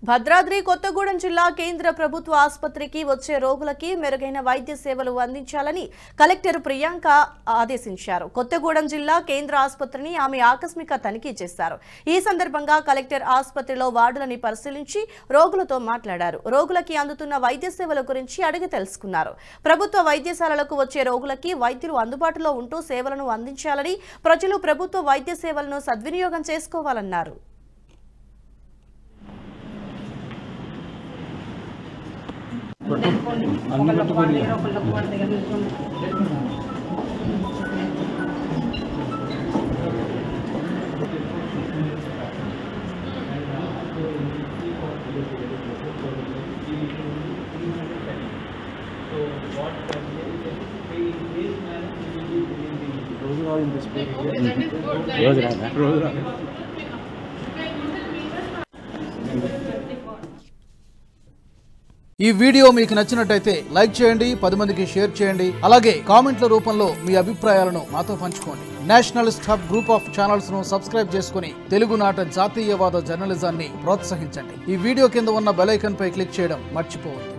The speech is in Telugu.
భద్రాద్రి కొత్తగూడెం జిల్లా కేంద్ర ప్రభుత్వ ఆసుపత్రికి వచ్చే రోగులకి మెరుగైన వైద్య సేవలు అందించాలని కలెక్టర్ ప్రియాంక ఆదేశించారు. కొత్తగూడెం జిల్లా కేంద్ర ఆసుపత్రిని ఆమె ఆకస్మిక తనిఖీ చేశారు. ఈ సందర్భంగా కలెక్టర్ ఆసుపత్రిలో వార్డులని పరిశీలించి రోగులతో మాట్లాడారు. రోగులకి అందుతున్న వైద్య సేవల గురించి అడిగి తెలుసుకున్నారు. ప్రభుత్వ వైద్యశాలలకు వచ్చే రోగులకి వైద్యులు అందుబాటులో ఉంటూ సేవలను అందించాలని, ప్రజలు ప్రభుత్వ వైద్య సేవలను సద్వినియోగం చేసుకోవాలన్నారు. ఈ వీడియో మీకు నచ్చినట్టయితే లైక్ చేయండి, 10 మందికి షేర్ చేయండి. అలాగే కామెంట్ల రూపంలో మీ అభిప్రాయాలను మాతో పంచుకోండి. Nationalist hub group of channels ను సబ్స్క్రైబ్ చేసుకుని తెలుగునాట జాతీయవాద జర్నలిజాన్ని ప్రోత్సహించండి. ఈ వీడియో కింద ఉన్న బెల్ ఐకాన్ పై క్లిక్ చేయడం మర్చిపోవద్దు.